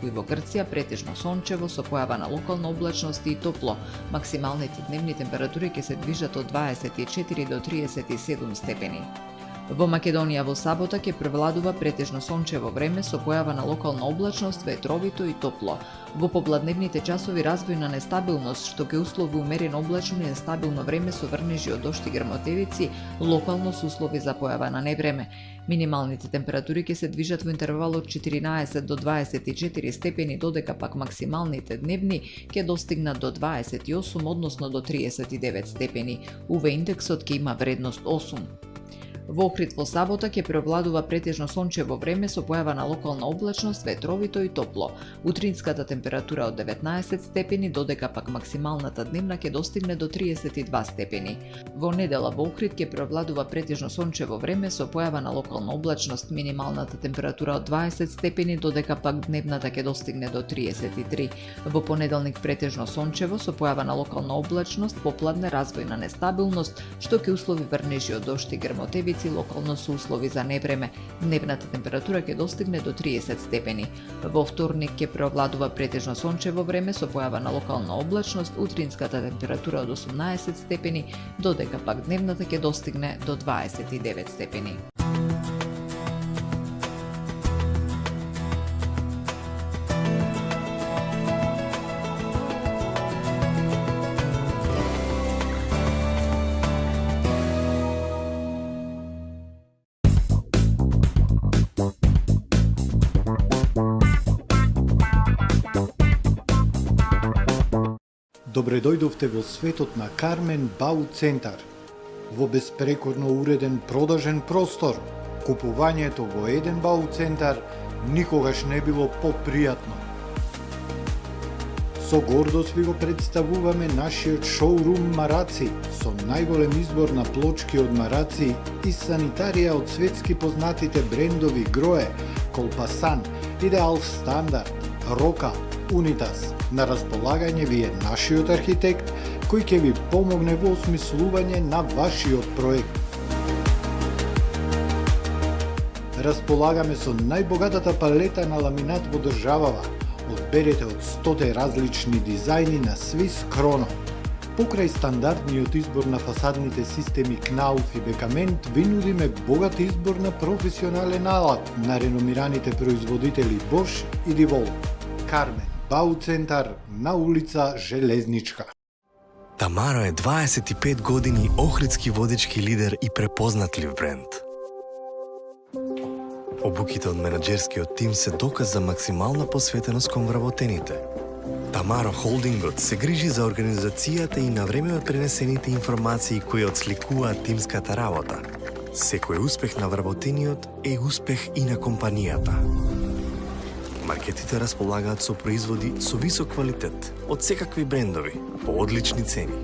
како и во Грција, претежно сончево со појава на локална облачност и топло. Максималните дневни температури ќе се движат од 24 до 37 степени. Во Македонија во сабота ќе превладува претежно сончево време со појава на локална облачност, ветровито и топло. Во попладневните часови развој на нестабилност, што ќе услови умерено облачно и нестабилно време со врнежи од дожд и грмотевици, локално со услови за појава на невреме. Минималните температури ќе се движат во интервал од 14 до 24 степени, додека пак максималните дневни ќе достигнат до 28, односно до 39 степени. УВ индексот ќе има вредност 8. Во Охрид во сабота ќе преовладува претежно сончево време со појава на локална облачност, ветровито и топло. Утринската температура од 19 степени, додека пак максималната дневна ќе достигне до 32 степени. Во недела во Охрид ќе преовладува претежно сончево време со појава на локална облачност, минималната температура од 20 степени, додека пак дневната ќе достигне до 33. Во понеделник претежно сончево со појава на локална облачност, попладне развојна нестабилност, што ќе услови врнежи од дожд и грмотевици, локално со услови за невреме. Дневната температура ќе достигне до 30 степени. Во вторник ќе преовладува претежно сончево време со појава на локална облачност, утринската температура од 18 степени, додека пак дневната ќе достигне до 29 степени. Добре дојдовте во светот на Кармен Бау Центар. Во беспрекорно уреден продажен простор, купувањето во еден Бау Центар никогаш не било попријатно. Со гордост ви го представуваме нашиот шоурум Мараци, со најголем избор на плочки од мараци и санитарија од светски познатите брендови Грое, Колпасан, Идеал Стандард, Рока, Унитас. На располагање ви е нашиот архитект, кој ќе ви помогне во осмислување на вашиот проект. Располагаме со најбогатата палета на ламинат во државава. Одберете од 100 различни дизајни на Свис Кроно. Покрај стандардниот избор на фасадните системи Кнауф и Бекамент, ви нудиме богат избор на професионален алат на реномираните производители Bosch и Divol. Кармен Бау Центар на улица Железничка. Тамаро е 25 години охридски водички лидер и препознатлив бренд. Обуките од менаџерскиот тим се доказ за максимална посветеност кон вработените. Тамаро Холдингот се грижи за организацијата и навреме пренесените информации кои отсликуваат тимската работа. Секој успех на вработениот е успех и на компанијата. Маркетите располагаат со производи со висок квалитет од секакви брендови по одлични цени.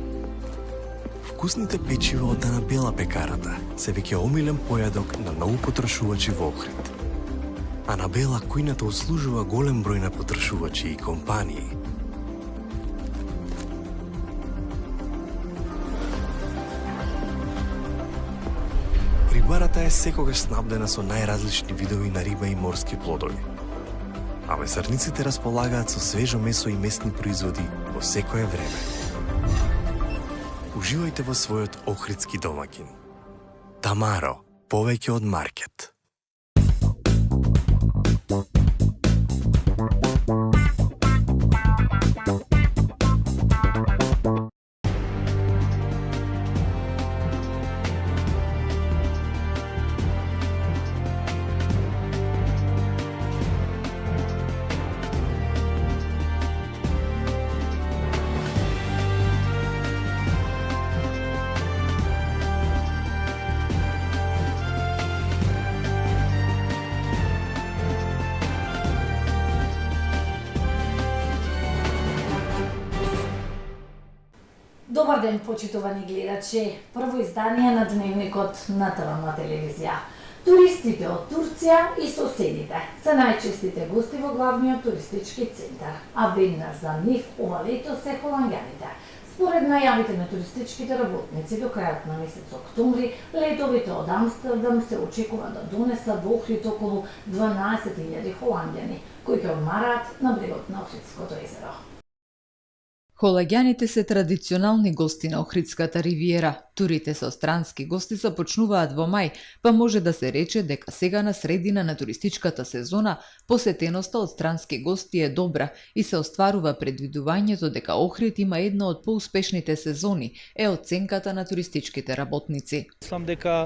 Вкусните печива од Анабела пекарата се веќе омилен појадок на многу потрошувачи во Охрид. Анабела кујната услужува голем број на потрошувачи и компании. Рибарата е секогаш снабдена со најразлични видови на риба и морски плодови. А месарниците располагаат со свежо месо и месни производи во секое време. Уживајте во својот охридски домаќин. Тамаро, повеќе од маркет. Добар ден, почитувани гледачи. Прво издание на Дневникот на ТВ телевизија. Туристите од Турција и соседите се најчестите гости во главниот туристички центар, а веднаш за нив ова лето се холанѓаните. Според најавите на туристичките работници, до крајот на месец октомври, летовите од Амстердам се очекува да донесат во Охрид околу 12.000 холандјани, кои ќе одмараат на брегот на Охридското езеро. Холагјаните се традиционални гости на Охридската ривиера. Турите со странски гости започнуваат во мај, па може да се рече дека сега на средина на туристичката сезона посетеноста од странски гости е добра и се остварува предвидувањето дека Охрид има една од поуспешните сезони, е оценката на туристичките работници. Мислам дека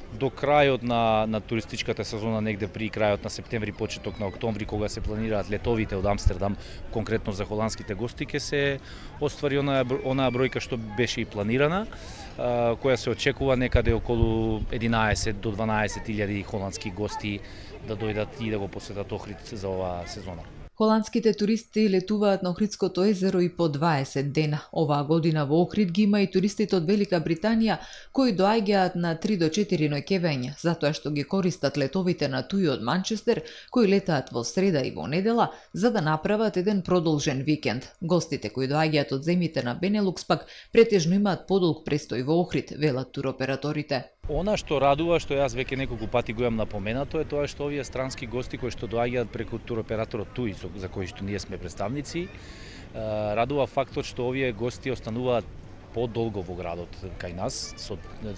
до крајот на туристичката сезона, негде при крајот на септември, почеток на октомври, кога се планираат летовите од Амстердам, конкретно за холандските гости, ќе се оствари онаа бројка што беше и планирана, која се очекува некаде околу 11 до 12.000 холандски гости да дојдат и да го посетат Охрид за оваа сезона. Холандските туристи летуваат на Охридското езеро и по 20 дена. Оваа година во Охрид ги има и туристите од Велика Британија, кои доаѓаат на 3 до 4 ноќевања, затоа што ги користат летовите на туи од Манчестер, кои летаат во среда и во недела, за да направат еден продолжен викенд. Гостите кои доаѓаат од земјите на Бенелукс пак претежно имаат подолг престој во Охрид, велат туроператорите. Она што радува, што јас веќе неколку пати го имам напоменато, е тоа што овие странски гости кои што доаѓаат преку туроператорот ТУИ, за кои што ние сме представници, радува фактот што овие гости остануваат подолго во градот кај нас,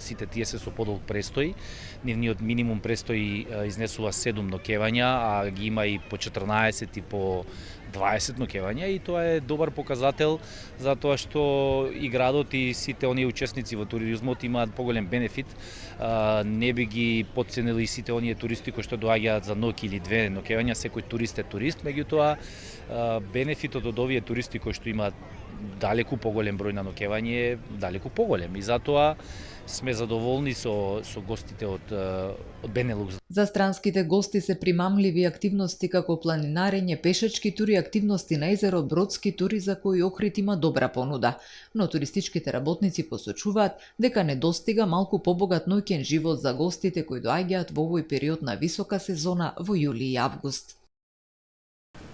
сите тие се со подолг престој. Нивниот минимум престој изнесува 7 ноќевања, а ги има и по 14 и по 20 ноќевања, и тоа е добар показател затоа што и градот и сите оние учесници во туризмот имаат поголем бенефит. Не би ги потценили сите оние туристи кои што доаѓаат за ноќ или две ноќевања, секој турист е турист, меѓутоа бенефитот од овие туристи кои што имаат далеку поголем број на ноќевање е далеку поголем, и затоа сме задоволни со гостите од Бенелукс. За странските гости се примамливи активности како планинарење, пешачки тури, активности на езеро, бродски тури за кои Охрид има добра понуда. Но туристичките работници посочуваат дека недостига малку побогат ноќен живот за гостите кои доаѓаат во овој период на висока сезона во јули и август.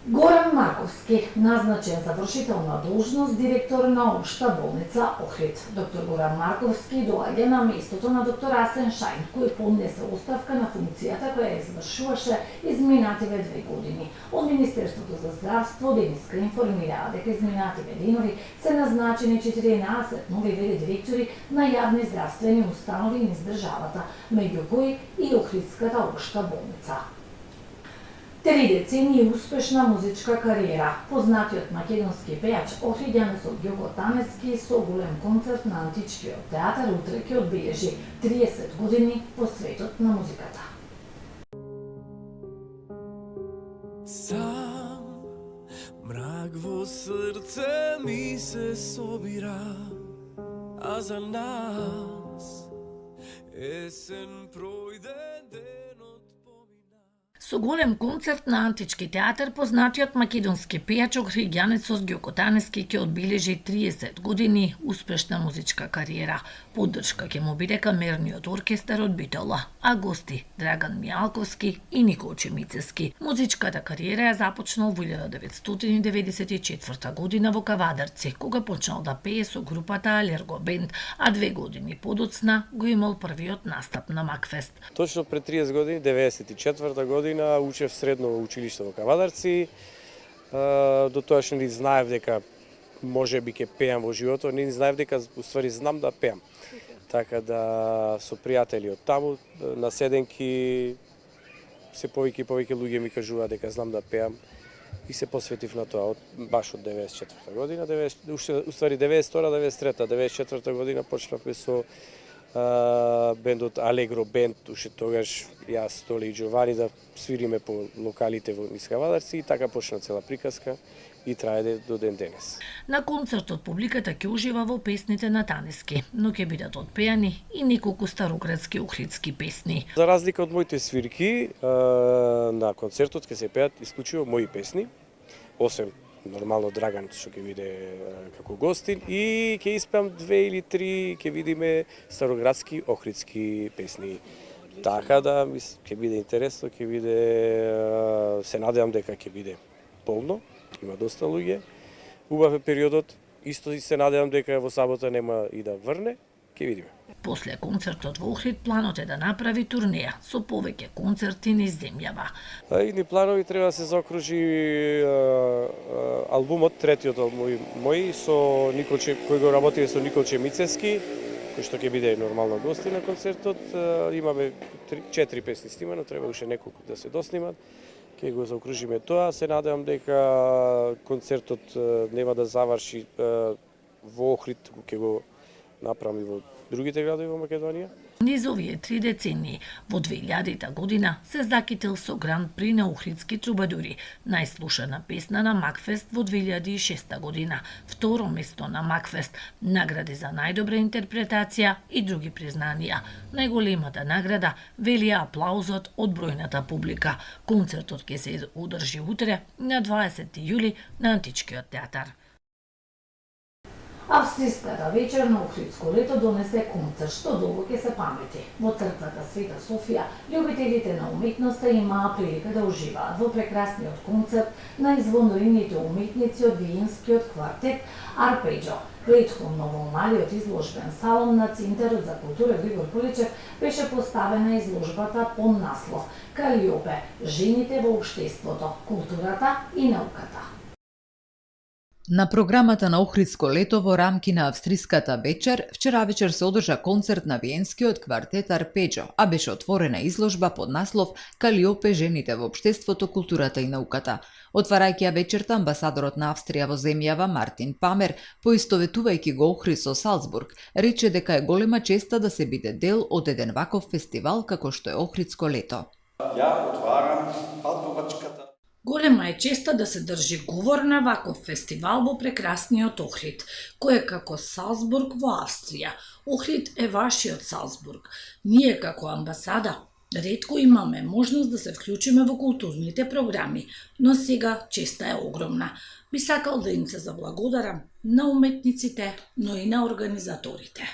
Горан Марковски, назначен за вршителна должност директор на Општа болница Охрид. Доктор Горан Марковски доаѓа на местото на доктор Асен Шајн, кој поднесе оставка на функцијата која извршуваше изминативе 2 години. Од Министерството за здравство денеска информираа дека изминативе денови се назначени 14 нови ВД директори на јавни здравствени установи низ државата, меѓу кои и Охридската Општа болница. 3 децении успешна музичка кариера. Познатиот македонски пејач Охриѓанец од Ѓоко Таневски со голем концерт на Античкиот театар утре ќе одбележи 30 години по светот на музиката. Сам мрак во срце ми се собира, а за нас есен пројде денот. Со голем концерт на Антички театар, познатиот македонски пејач Охриѓанец од Ѓоко Таневски ќе одбележи 30 години успешна музичка кариера. Поддршка ќе му биде камерниот оркестар од Битола, а гости Драган Мијалковски и Николче Мицески. Музичката кариера ја започнал во 1994 година во Кавадарци, кога почнал да пее со групата Алерго Бенд, а 2 години подоцна го имал првиот настап на Макфест. Точно пред 30 години, 94 година, учев средно училиште во Кавадарци. До тоаш не знаев дека може би ќе пеам во животот, не знаев дека уствари знам да пеам. Така да со пријатели од таму на седенки се повеќе луѓе ми кажуваат дека знам да пеам и се посветив на тоа баш од 94 година, уствари 92-93, 94 година почнавме со бендот Алегро Бенд, уште тогаш јас, Толи и Джовани да свириме по локалите во низ Кавадарци, и така почна цела приказка и трае до ден денес. На концертот публиката ќе ужива во песните на Танески, но ќе бидат отпеани и неколку староградски охридски песни. За разлика од моите свирки, на концертот ќе се пеат исклучиво мои песни, освен нормално Драган што ќе биде како гостин, и ќе испеам 2 или 3, ќе видиме староградски охридски песни. Така да ќе биде интересно, ќе биде, се надевам дека ќе биде полно, има доста луѓе. Убав е периодот исто и се надевам дека во сабота нема и да врне, ќе видиме. После концертот во Охрид планот е да направи турнеја со повеќе концерти низ земјава. Идни планови треба да се заокружи албумот, третиот мој со Николче, кој го работи со Николче Мицевски, кој што ќе биде нормално гости на концертот. Имаме 4 песни снимано, треба уште неколку да се доснимат. Ќе го заокружиме тоа. Се надевам дека концертот нема да заврши во Охрид, ќе го направи во другите градови во Македонија. Низ овие 3 децении, во 2000 година се закител со Гран При на Охридски трубадури, најслушана песна на Макфест во 2006 година, второ место на Макфест, награди за најдобра интерпретација и други признанија. Најголемата награда вели аплаузот од бројната публика. Концертот ќе се одржи утре на 20 јули на Античкиот театар. Австриската вечер на Охридско лето донесе концерт што долго ќе се памети. Во црквата Света Софија, љубителите на уметноста имаа прилика да уживаат во прекрасниот концерт на извонредните уметници од виенскиот квартет Арпеџо. Претходно во малиот изложбен салон на Центарот за култура Григор Прличев беше поставена изложбата под наслов Калиопе – жените во општеството, културата и науката. На програмата на Охридско лето во рамки на австриската вечер, вчера вечер се одржа концерт на виенскиот квартет Арпеџо, а беше отворена изложба под наслов Калиопе – жените во општеството, културата и науката. Отварајќи ја вечерта, амбасадорот на Австрија во земјава Мартин Памер, поистоветувајќи го Охрид со Салцбург, рече дека е голема честа да се биде дел од еден ваков фестивал како што е Охридско лето. Ја отварам патувачката. Голема е честа да се држи говор на ваков фестивал во прекрасниот Охрид, кој е како Салцбург во Австрија. Охрид е вашиот Салцбург. Ние како амбасада ретко имаме можност да се вклучиме во културните програми, но сега честа е огромна. Би сакал да им се заблагодарам на уметниците, но и на организаторите.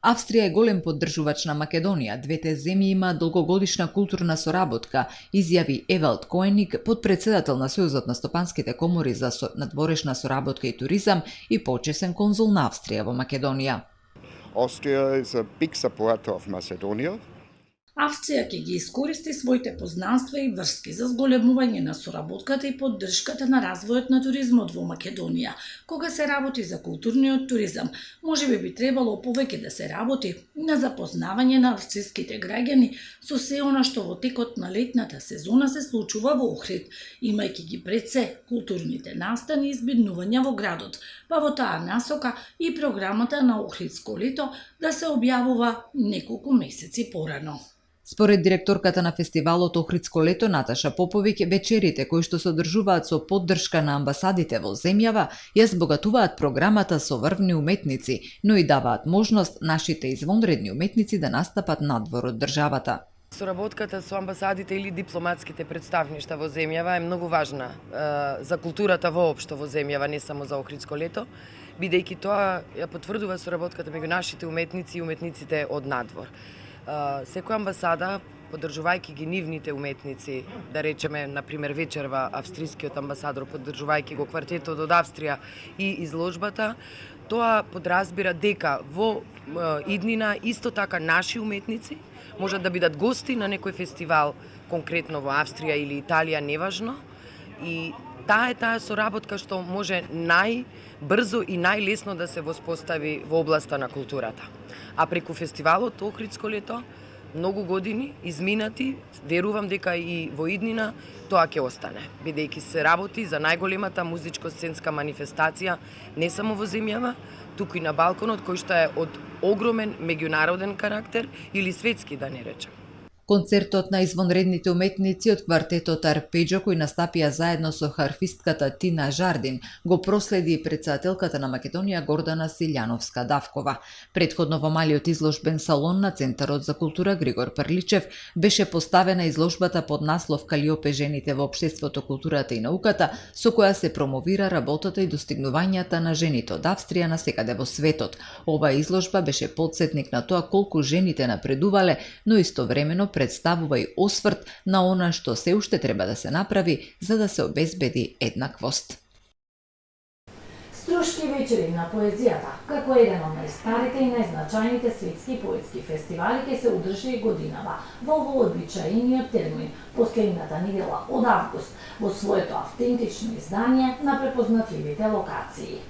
Австрија е голем поддржувач на Македонија. Двете земји имаат долгогодишна културна соработка, изјави Евалд Коеник, подпредседател на Сојузот на стопанските комори за надворешна соработка и туризам и почесен конзул на Австрија во Македонија. Austria is a big supporter of Macedonia. Австрија ќе ги искористи своите познанства и врски за зголемување на соработката и поддршката на развојот на туризмот во Македонија. Кога се работи за културниот туризам, можеби би требало повеќе да се работи на запознавање на австриските граѓани со се она што во текот на летната сезона се случува во Охрид, имајќи ги пред се културните настани и избиднувања во градот, па во таа насока и програмата на Охридско лето да се објавува неколку месеци порано. Според директорката на фестивалот Охридско лето Наташа Поповиќ, вечерите кои што се одржуваат со поддршка на амбасадите во земјава, ја збогатуваат програмата со врвни уметници, но и даваат можност нашите извонредни уметници да настапат надвор од државата. Соработката со амбасадите или дипломатските представништа во земјава е многу важна за културата воопшто во земјава, не само за Охридско лето, бидејќи тоа ја потврдува соработката меѓу нашите уметници и уметниците од надвор. Секоја амбасада, поддржувајќи ги нивните уметници, да речеме, например, вечерва австрискиот амбасадор, поддржувајќи го квартетот од Австрија и изложбата, тоа подразбира дека во иднина исто така наши уметници можат да бидат гости на некој фестивал, конкретно во Австрија или Италија, неважно, и таа соработка што може најбрзо и најлесно да се воспостави во областа на културата. А преку фестивалот Охридско лето, многу години изминати, верувам дека и во иднина тоа ќе остане, бидејќи се работи за најголемата музичко-сценска манифестација не само во земјава, туку и на балконот, кој што е од огромен меѓународен карактер или светски, да не речем. Концертот на извонредните уметници од квартетот Арпеџо, кои настапија заедно со харфистката Тина Жардин, го проследи претседателката на Македонија Гордана Силјановска-Давкова. Предходно во малиот изложбен салон на Центарот за култура Григор Прличев беше поставена изложбата под наслов Калиопе – жените во општеството, културата и науката, со која се промовира работата и достигнувањата на жените од Австрија насекаде во светот. Оваа изложба беше потсетник на тоа колку жените напредувале, но истовремено представува и осврт на она што се уште треба да се направи за да се обезбеди еднаквост. Струшки вечери на поезијата, како еден од најстарите и најзначајните светски поетски фестивали ќе се одржи годинава во вообичаениот термин последната недела од август во своето автентично издание на препознатливите локации.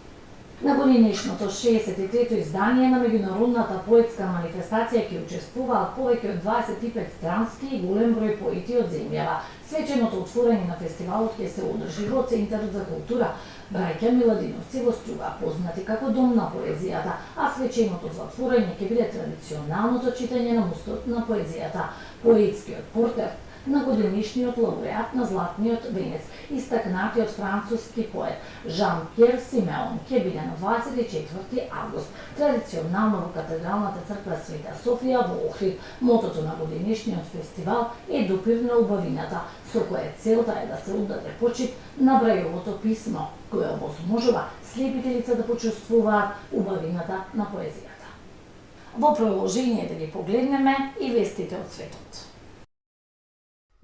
На годинешното 63-то издание на меѓународната поетска манифестација ќе учествуваат повеќе од 25 странски и голем број поети од земјава. Свеченото отворање на фестивалот ќе се одржи во Центарот за култура Браќа Миладиновци во Струга, познати како Дом на поезијата, а свеченото затворање ќе биде традиционалното читање на мостот на поезијата, поетскиот портрет на годинишниот лауреат на Златниот венец, истакнатиот француски поет Жан-Пьер Симеон ќе биде на 24 август, традиционално во Катедралната црква Света Софија во Охрид. Мотото на годинишниот фестивал е Допир на убавината, со кое целта е да се отдаде почит на Брајовото писмо, кое овозможува слепите лица да почувствуваат убавината на поезијата. Во продолжение да ги погледнеме и вестите од светот.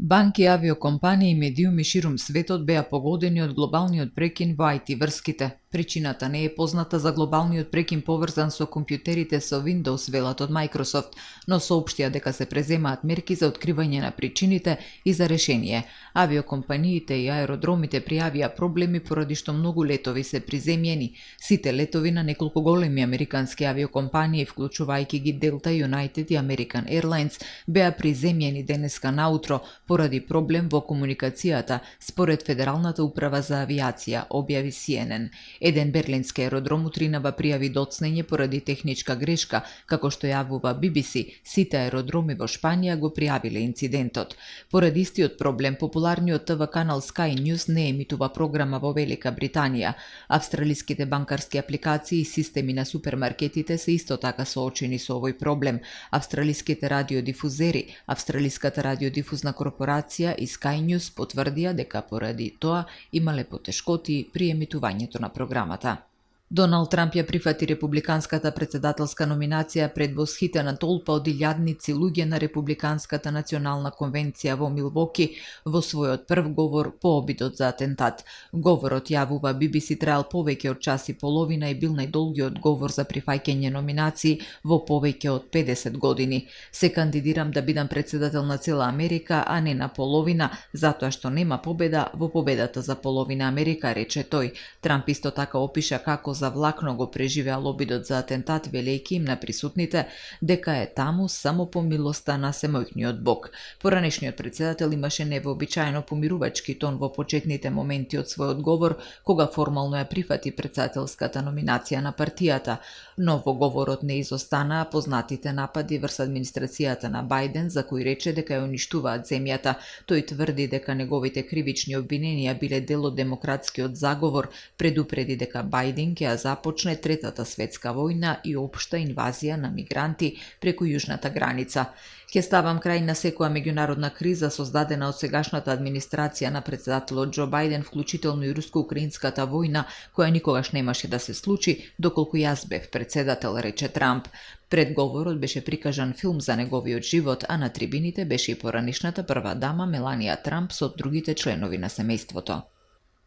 Банки, авиокомпании и медиуми ширум светот беа погодени од глобалниот прекин во IT врските. Причината не е позната за глобалниот прекин поврзан со компјутерите со Windows, велат од Microsoft, но соопштија дека се преземаат мерки за откривање на причините и за решение. Авиокомпаниите и аеродромите пријавија проблеми поради што многу летови се приземјени. Сите летови на неколку големи американски авиокомпании, вклучувајќи ги Delta, United и American Airlines, беа приземјени денеска наутро поради проблем во комуникацијата, според Федералната управа за авиација, објави CNN. Еден берлински аеродром утринава пријави доцнење поради техничка грешка, како што јавува BBC, сите аеродроми во Шпанија го пријавиле инцидентот. Поради истиот проблем, популарниот ТВ канал Sky News не емитува програма во Велика Британија. Австралиските банкарски апликации и системи на супермаркетите се исто така соочени со овој проблем. Австралиските радиодифузери, Австралиската радиодифузна корпорација и Sky News потврдија дека поради тоа имале потешкоти при емитувањето на програмата. Доналд Трамп ја прифати републиканската председателска номинација пред восхитена толпа од илјадници луѓе на Републиканската национална конвенција во Милвоки во својот прв говор по обидот за атентат. Говорот, јавува BBC, траел повеќе од час и половина и бил најдолгиот говор за прифаќање номинации во повеќе од 50 години. Се кандидирам да бидам председател на цела Америка, а не на половина, затоа што нема победа во победата за половина Америка, рече тој. Трамп исто така опиша како завлакно го преживеал обидот за атентат, велејќи им на присутните дека е таму само по милоста на семојкниот Бог. Поранешниот председател имаше невообичаено помирувачки тон во почетните моменти од својот говор, кога формално ја прифати председателската номинација на партијата, но во говорот не изостанаа познатите напади врз администрацијата на Бајден, за кои рече дека ја уништуваат земјата. Тој тврди дека неговите кривични обвиненија биле дел од демократскиот заговор, предупреди дека Бајден ќе ја започне Третата светска војна и општа инвазија на мигранти преку јужната граница. Ќе ставам крај на секоја меѓународна криза создадена од сегашната администрација на председателот Џо Бајден, вклучително и руско-украинската војна, која никогаш немаше да се случи доколку јас бев председател, рече Трамп. Пред говорот беше прикажан филм за неговиот живот, а на трибините беше и поранешната прва дама Меланија Трамп со другите членови на семејството.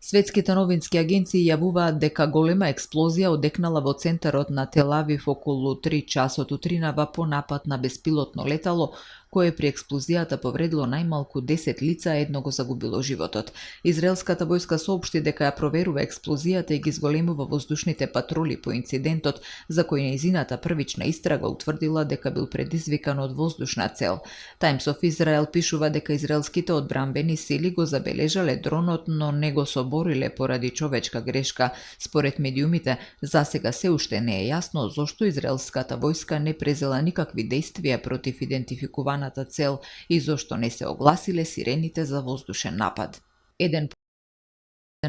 Светските новински агенции јавуваат дека голема експлозија одекнала во центарот на Тел Авив околу 3 часот утринава по напад на беспилотно летало, кое при експлозијата повредило најмалку 10 лица, едно го загубило животот. Израелската војска соопшти дека ја проверува експлозијата и ги зголемува воздушните патроли по инцидентот, за кој нејзината првична истрага утврдила дека бил предизвикан од воздушна цел. Times of Israel пишува дека израелските одбранбени сили го забележале дронот, но не го собориле поради човечка грешка. Според медиумите, засега се уште не е јасно зошто израелската војска не презела никакви дејствија против идентификуваната цел и зошто не се огласиле сирените за воздушен напад. Еден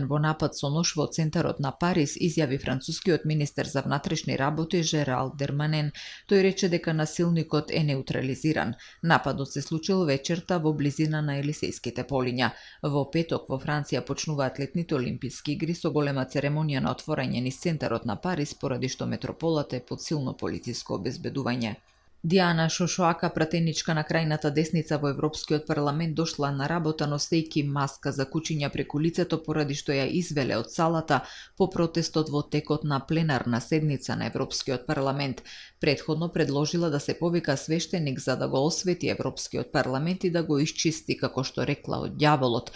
во напад со нож во центарот на Париз, изјави францускиот министер за внатрешни работи Жерал Дерманен. Тој рече дека насилникот е неутрализиран. Нападот се случил вечерта во близина на Елисејските полиња. Во петок во Франција почнуваат летните олимписки игри со голема церемонија на отворање низ центарот на Париз, поради што метрополата е под силно полициско обезбедување. Диана Шошоака, пратеничка на крајната десница во Европскиот парламент, дошла на работа носејќи маска за кучиња преку лицето поради што ја извеле од салата по протестот во текот на пленарна седница на Европскиот парламент. Претходно предложила да се повика свештеник за да го освети Европскиот парламент и да го исчисти, како што рекла, од ѓаволот.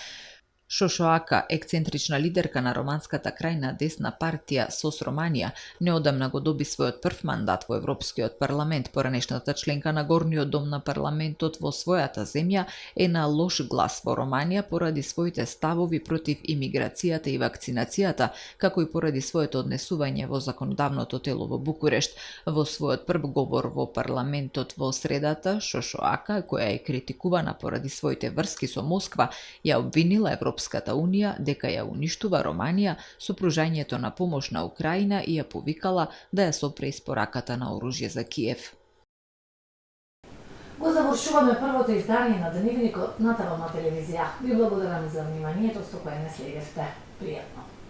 Шошоака, ексцентрична лидерка на романската крајна десна партија СОС Романија, неодамна го доби својот прв мандат во Европскиот парламент. Поранешната членка на горниот дом на парламентот во својата земја е на лош глас во Романија поради своите ставови против имиграцијата и вакцинацијата, како и поради своето однесување во законодавното тело во Букурешт. Во својот прв говор во парламентот во средата, Шошоака, која е критикувана поради своите врски со Москва, ја обвинила Европската унија дека ја уништува Романија со пружањето на помош на Украина и ја повикала да ја сопре испораката на оружје за Киев. Го завршуваме првото издание на Дневникот на Тавална телевизија. Ви благодарам за вниманието со кое не следевте. Пријатно.